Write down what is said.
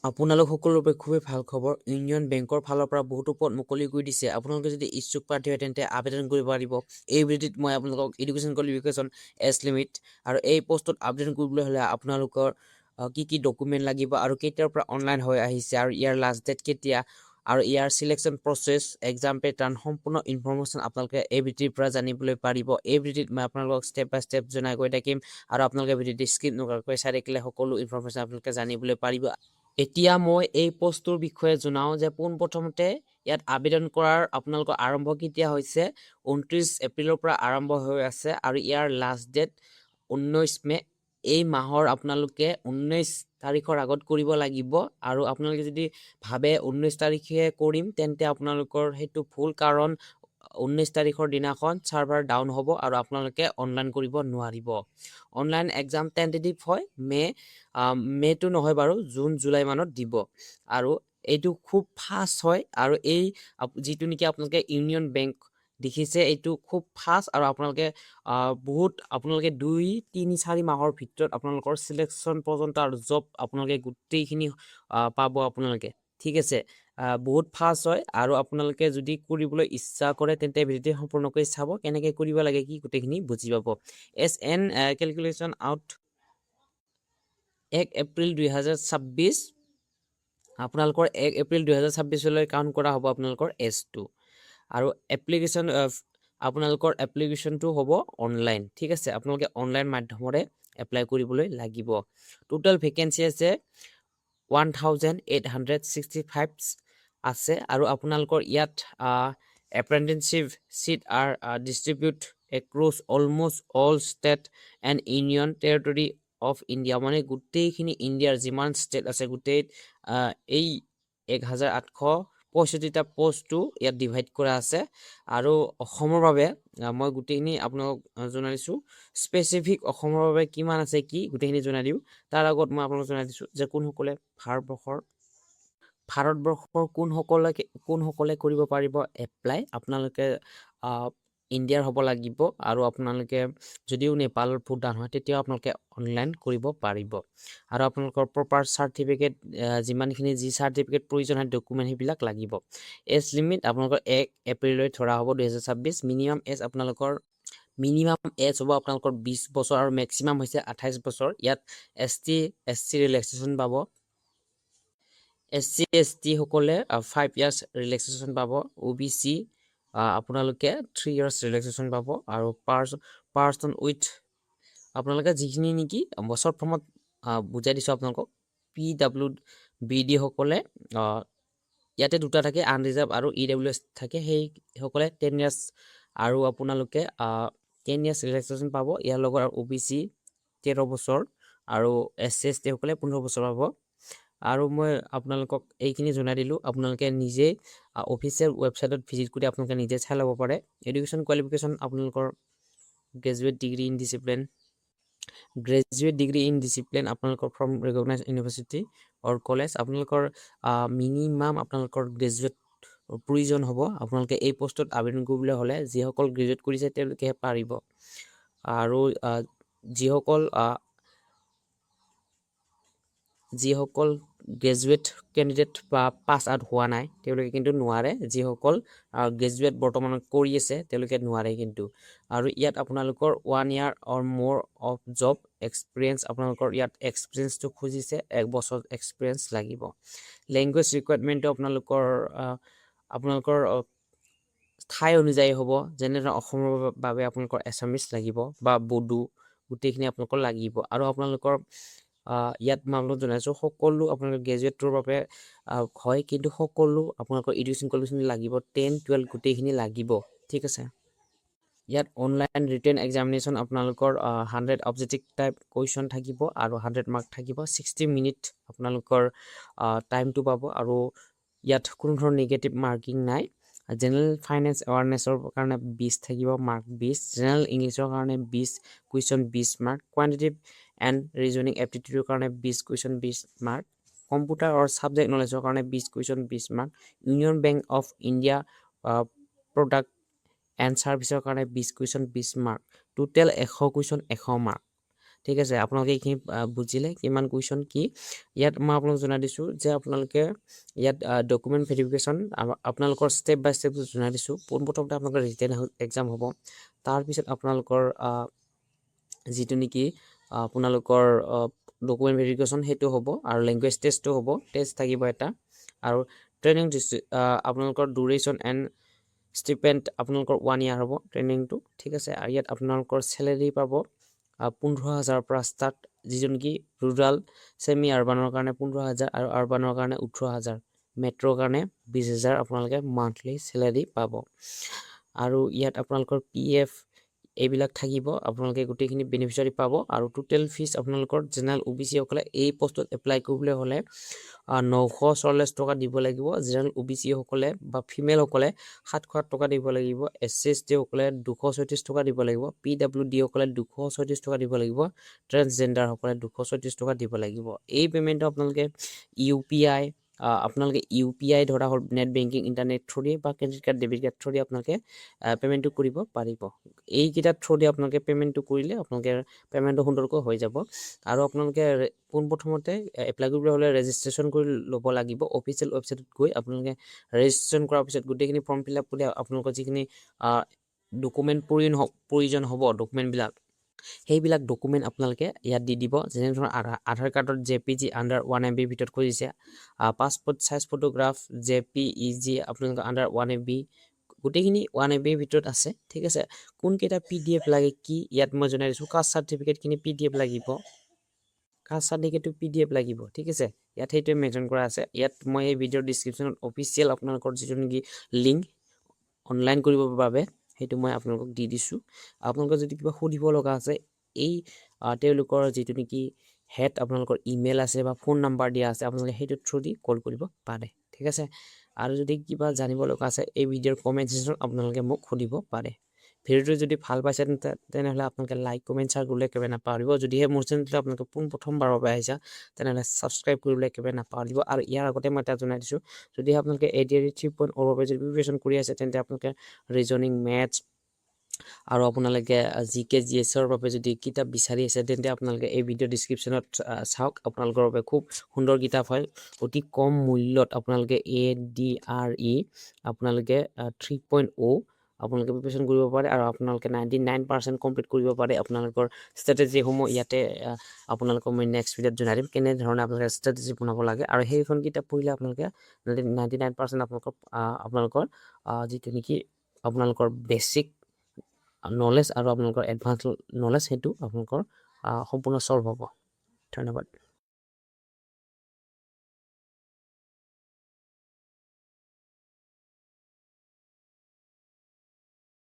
আপোনালোক সকলোৰে বাবে খুবেই ভাল খবৰ। ইউনিয়ন বেংকৰ ফালৰ পৰা বহুতো পদ মুকলি কৰি দিছে। আপোনালোকে যদি ইচ্ছুক প্ৰাৰ্থী হয় তেন্তে আবেদন কৰিব পাৰিব। এই ভিডিঅ'ত মই আপোনালোকক এডুকেশ্যন কোৱালিফিকেশ্যন এজ লিমিট আৰু এই পোষ্টত আবেদন কৰিবলৈ হ'লে আপোনালোকৰ কি কি ডকুমেণ্ট লাগিব আৰু কেতিয়াৰ পৰা অনলাইন হৈ আহিছে আৰু ইয়াৰ লাষ্ট ডেট কেতিয়া আৰু ইয়াৰ চিলেকশ্যন প্ৰচেছ, এক্সাম পেটাৰ্ণ সম্পূৰ্ণ ইনফৰমেশ্যন আপোনালোকে এই ভিডিঅ'ৰ পৰা জানিবলৈ পাৰিব। এই ভিডিঅ'ত মই আপোনালোকক ষ্টেপ বাই ষ্টেপ জনাই গৈ থাকিম আৰু আপোনালোকে ভিডিঅ'টো স্কিপ নকৰাকৈ চাই থাকিলে সকলো ইনফৰমেশ্যন আপোনালোকে জানিবলৈ পাৰিব। এতিয়া মই এই পোষ্টটোৰ বিষয়ে জনাওঁ যে পোনপ্ৰথমতে ইয়াত আবেদন কৰাৰ আপোনালোকৰ আৰম্ভ কেতিয়া হৈছে। 29 এপ্ৰিলৰ পৰা আৰম্ভ হৈ আছে আৰু ইয়াৰ লাষ্ট ডেট 19 মে। এই মাহৰ আপোনালোকে 19 তাৰিখৰ আগত কৰিব লাগিব আৰু আপোনালোকে যদি ভাবে 19 তাৰিখে কৰিম তেন্তে আপোনালোকৰ সেইটো ভুল, কাৰণ 19 তাৰিখৰ দিনাখন চাৰ্ভাৰ ডাউন হ'ব আৰু আপোনালোকে অনলাইন কৰিব নোৱাৰিব। অনলাইন এক্সাম টেণ্টেটিভ হয় মে'টো নহয় বাৰু, জুন জুলাই মানত দিব আৰু এইটো খুব ফাষ্ট হয় আৰু এই যিটো নেকি আপোনালোকে ইউনিয়ন বেংক দেখিছে এইটো খুব ফাষ্ট আৰু আপোনালোকে আপোনালোকে 2-3-4 মাহৰ ভিতৰত আপোনালোকৰ চিলেকশ্যন পৰ্যন্ত আৰু জব আপোনালোকে গোটেইখিনি পাব আপোনালোকে, ঠিক আছে। বহুত ফাষ্ট হয় আৰু আপোনালোকে যদি কৰিবলৈ ইচ্ছা কৰে তেন্তে ভিডিঅ'টো সম্পূৰ্ণকৈ চাব, কেনেকৈ কৰিব লাগে কি গোটেইখিনি বুজি পাব। SN কেলকুলেশ্যন আউট 1 এপ্ৰিল 2026 আপোনালোকৰ 1 এপ্ৰিল 2026লৈ কাউণ্ট কৰা হ'ব আপোনালোকৰ এজটো আৰু এপ্লিকেশ্যন আপোনালোকৰ এপ্লিকেশ্যনটো হ'ব অনলাইন, ঠিক আছে। আপোনালোকে অনলাইন মাধ্যমেৰে এপ্লাই কৰিবলৈ লাগিব। টোটেল ভেকেঞ্চি আছে 1865 আছে আৰু আপোনালোকৰ ইয়াত apprenticeship seat are distributed across almost all state and union territory of India, মানে গোটেইখিনি ইণ্ডিয়াৰ যিমান ষ্টেট আছে গোটেই এই 1865টা পোষ্টটো ইয়াত ডিভাইড কৰা আছে। আৰু অসমৰ বাবে মই গোটেইখিনি আপোনালোকক জনাই দিছোঁ। স্পেচিফিক অসমৰ বাবে কিমান আছে কি গোটেইখিনি জনাই দিওঁ। তাৰ আগত মই আপোনালোকক জনাই দিছোঁ যে কোনসকলে ভাৰতবৰ্ষৰ কোনসকলে কৰিব পাৰিব এপ্লাই। আপোনালোকে ইণ্ডিয়াৰ হ'ব লাগিব আৰু আপোনালোকে যদিও নেপালৰ ভোটদান হয় তেতিয়াও আপোনালোকে অনলাইন কৰিব পাৰিব আৰু আপোনালোকৰ প্ৰপাৰ চাৰ্টিফিকেট যিমানখিনি যি চাৰ্টিফিকেট প্ৰয়োজন হয় ডকুমেণ্ট সেইবিলাক লাগিব। এজ লিমিট আপোনালোকৰ 1 এপ্ৰিললৈ ধৰা হ'ব 2026। মিনিমাম এজ হ'ব আপোনালোকৰ 20 বছৰ আৰু মেক্সিমাম হৈছে 28 বছৰ। ইয়াত ST ৰিলেক্সেশ্যন পাব। SC/ST সকলে 5 ইয়াৰ্ছ ৰিলেক্সেশ্যন পাব। OBC আপোনালোকে 3 ইয়াৰ্ছ ৰিলেক্সেশ্যন পাব আৰু পাৰ্চন উইথ আপোনালোকে যিখিনি নেকি বছৰ ফৰ্মত বুজাই দিছোঁ আপোনালোকক। PWBD সকলে ইয়াতে দুটা থাকে, আনৰিজাৰ্ভ আৰু EWS থাকে, সেইসকলে 10 ইয়াৰ্ছ আৰু আপোনালোকে 10 ইয়াৰ্ছ ৰিলেক্সেশ্যন পাব। ইয়াৰ লগত আৰু OBC 13 বছৰ আৰু SC/ST সকলে 15 বছৰ পাব। আৰু মই আপোনালোকক এইখিনি জনাই দিলোঁ। আপোনালোকে নিজে অফিচিয়েল ৱেবছাইটত ভিজিট কৰি আপোনালোকে নিজে চাই ল'ব পাৰে। এডুকেশ্যন কোৱালিফিকেশ্যন আপোনালোকৰ গ্ৰেজুৱেট ডিগ্ৰী ইন ডিচিপ্লিন আপোনালোকৰ from recognised university or college. আপোনালোকৰ মিনিমাম আপোনালোকৰ গ্ৰেজুৱেট প্ৰয়োজন হ'ব। আপোনালোকে এই পোষ্টত আবেদন কৰিবলৈ হ'লে যিসকল গ্ৰেজুৱেট কৰিছে তেওঁলোকেহে পাৰিব আৰু যিসকল গ্ৰেজুৱেট কেণ্ডিডেট বা পাছ আউট হোৱা নাই তেওঁলোকে কিন্তু নোৱাৰে। যিসকল গ্ৰেজুৱেট বৰ্তমানত কৰি আছে তেওঁলোকে নোৱাৰে কিন্তু। আৰু ইয়াত আপোনালোকৰ 1 year অৰ মোৰ অফ জব এক্সপিৰিয়েঞ্চ আপোনালোকৰ ইয়াত এক্সপিৰিয়েঞ্চটো খুজিছে, 1 বছৰ এক্সপিৰিয়েঞ্চ লাগিব। লেংগুৱেজ ৰিকুৱাৰমেণ্টটো আপোনালোকৰ ঠাই অনুযায়ী হ'ব। যেনেদৰে অসমৰ বাবে আপোনালোকৰ এছামিছ লাগিব বা বড়ো গোটেইখিনি আপোনালোকৰ লাগিব। আৰু আপোনালোকৰ ইয়াত মই আপোনালোকক জনাইছোঁ সকলো আপোনালোকৰ গ্ৰেজুৱেটৰ বাবে হয়, কিন্তু সকলো আপোনালোকৰ এডুকেশ্যন কোৱালিফিকেশ্যন লাগিব, 10-12 গোটেইখিনি লাগিব, ঠিক আছে। ইয়াত অনলাইন ৰিটেন এক্সামিনেশ্যন আপোনালোকৰ 100 অবজেক্টিভ টাইপ কুৱেশ্যন থাকিব আৰু 100 মাৰ্ক থাকিব। 60 মিনিট আপোনালোকৰ টাইমটো পাব আৰু ইয়াত কোনো ধৰণৰ নিগেটিভ মাৰ্কিং নাই। জেনেৰেল ফাইনেন্স এৱাৰনেছৰ কাৰণে 20 থাকিব, মাৰ্ক 20। জেনেৰেল ইংলিছৰ কাৰণে 20 question 20 mark. Quantitative and reasoning এপ্টিটিউডৰ কাৰণে 20 কুৱেশ্যন 20 মাৰ্ক। কম্পিউটাৰ আৰু ছাবজেক্ট নলেজৰ কাৰণে 20 question 20 mark. Union bank of India product and ছাৰ্ভিচৰ কাৰণে 20 question 20 mark. Total 100 question 100 mark. ঠিক আছে আপোনালোকে এইখিনি বুজিলে কিমান কুৱেশ্যন কি ইয়াত মই আপোনালোক জনাই দিছোঁ যে আপোনালোকে ইয়াত ডকুমেণ্ট ভেৰিফিকেশ্যন আপোনালোকৰ ষ্টেপ বাই ষ্টেপ জনাই দিছোঁ পোনপ্ৰথমতে আপোনালোকৰ ৰিটেন এক্সাম হ'ব তাৰপিছত আপোনালোকৰ যিটো নেকি আপোনালোকৰ ডকুমেণ্ট ভেৰিফিকেশ্যন সেইটো হ'ব আৰু লেংগুৱেজ টেষ্টটো হ'ব টেষ্ট থাকিব এটা আৰু ট্ৰেইনিং আপোনালোকৰ ডিউৰেশ্যন এণ্ড ষ্টিপেণ্ড আপোনালোকৰ 1 year হ'ব ট্ৰেইনিংটো ঠিক আছে আৰু ইয়াত আপোনালোকৰ চেলেৰি পাব 15,000 পৰা ষ্টাৰ্ট যিটো নেকি ৰুৰাল ছেমি আৰবানৰ কাৰণে 15,000 আৰু আৰবানৰ কাৰণে 18,000 মেট্ৰৰ কাৰণে 20,000 আপোনালোকে মান্থলি চেলেৰি পাব আৰু ইয়াত আপোনালোকৰ PF এইবিলাক থাকিব আপোনালোকে গোটেইখিনি বেনিফিচিয়াৰি পাব আৰু টোটেল ফিজ আপোনালোকৰ জেনেৰেল OBC সকলে এই পোষ্টত এপ্লাই কৰিবলৈ হ'লে 944 টকা দিব লাগিব জেনেৰেল OBC সকলে বা ফিমেল সকলে 708 টকা দিব লাগিব SC/ST সকলে 236 টকা দিব লাগিব PWD সকলে 236 টকা দিব লাগিব ট্ৰান্সজেন্ডাৰ সকলে 236 টকা দিব লাগিব এই পেমেন্ট আপোনালোকে UPI আপোনালোকে UPI ধৰা হ'ল নেট বেংকিং ইন্টাৰনেট থ্ৰুদি বা credit card debit card through the আপোনালোকে পেমেন্টটো কৰিব পাৰিব এই কিটা থ্ৰুদি আপোনালোকে পেমেন্টটো কৰিলে আপোনালোকে পেমেন্টটো সুন্দৰকৈ হৈ যাব আৰু আপোনালোকে পোনপ্ৰথমতে এপ্লাই কৰিবলৈ হ'লে ৰেজিষ্ট্ৰেশ্যন কৰি ল'ব লাগিব অফিচিয়েল ৱেবছাইটত গৈ আপোনালোকে ৰেজিষ্ট্ৰেশ্যন কৰাৰ পিছত গোটেইখিনি ফৰ্ম ফিল আপ কৰি আপোনালোকৰ যিখিনি ডকুমেণ্ট প্ৰয়োজন হ'ব ডকুমেণ্টবিলাক সেইবিলাক ডকুমেণ্ট আপোনালোকে ইয়াত দি দিব যেনে ধৰণৰ আধাৰ কাৰ্ডৰ JPG আণ্ডাৰ 1 MB ভিতৰত খুজিছে পাছপোৰ্ট সাইজ ফটোগ্ৰাফ JPEG আপোনালোকৰ আণ্ডাৰ 1 MB গোটেইখিনি 1 MB ভিতৰত আছে ঠিক আছে কোনকেইটা PDF লাগে কি ইয়াত মই জনাই দিছোঁ কাষ্ট চাৰ্টিফিকেটখিনি PDF লাগিব কাষ্ট চাৰ্টিফিকেটটো PDF লাগিব ঠিক আছে ইয়াত সেইটোৱে মেনশ্যন কৰা আছে ইয়াত মই এই ভিডিঅ'ৰ ডিছক্ৰিপশ্যনত অফিচিয়েল আপোনালোকৰ যিটো নেকি লিংক অনলাইন কৰিবৰ বাবে সেইটো মই আপোনালোকক দি দিছোঁ আপোনালোকৰ যদি কিবা সুধিব লগা আছে এই তেওঁলোকৰ যিটো নেকি হেড আপোনালোকৰ ইমেইল আছে বা ফোন নাম্বাৰ দিয়া আছে আপোনালোকে সেইটো থ্ৰু দি কল কৰিব পাৰে ঠিক আছে আৰু যদি কিবা জানিব লগা আছে এই ভিডিঅ'ৰ কমেণ্ট ছেকশ্যনত আপোনালোকে মোক সুধিব পাৰে ভিডিঅ'টো যদি ভাল পাইছে তেনেহ'লে আপোনালোকে লাইক কমেণ্ট শ্বেয়াৰ কৰিবলৈ একেবাৰে নাপাহৰিব যদিহে মোৰ চেনেলটো আপোনালোকে পোনপ্ৰথমবাৰৰ বাবে আহিছে তেনেহ'লে ছাবস্ক্ৰাইব কৰিবলৈ একেবাৰে নাপাহৰিব আৰু ইয়াৰ আগতে মই এটা জনাই দিছোঁ যদিহে আপোনালোকে ADR 3.0 বাবে যদি প্ৰিপাৰেশ্যন কৰি আছে তেন্তে আপোনালোকে ৰিজনিং মেথছ আৰু আপোনালোকে GK GSৰ বাবে যদি কিতাপ বিচাৰি আছে তেন্তে আপোনালোকে এই ভিডিঅ' ডিছক্ৰিপশ্যনত চাওক আপোনালোকৰ বাবে খুব সুন্দৰ কিতাপ হয় অতি কম মূল্যত আপোনালোকে ADRE আপোনালোকে 3.0 আপোনালোকে প্ৰিপাৰেশ্যন কৰিব পাৰে আৰু আপোনালোকে 99% কমপ্লিট কৰিব পাৰে আপোনালোকৰ ষ্ট্ৰেটেজিসমূহ ইয়াতে আপোনালোকক মই নেক্সট ভিডিঅ'ত জনাই দিম কেনেধৰণে আপোনালোকে ষ্ট্ৰেটেজি বনাব লাগে আৰু সেইখন কিতাপ পঢ়িলে আপোনালোকে 99% আপোনালোকৰ যিটো নেকি আপোনালোকৰ বেছিক নলেজ আৰু আপোনালোকৰ এডভান্স নলেজ সেইটো আপোনালোকৰ সম্পূৰ্ণ সলভ হ'ব ধন্যবাদ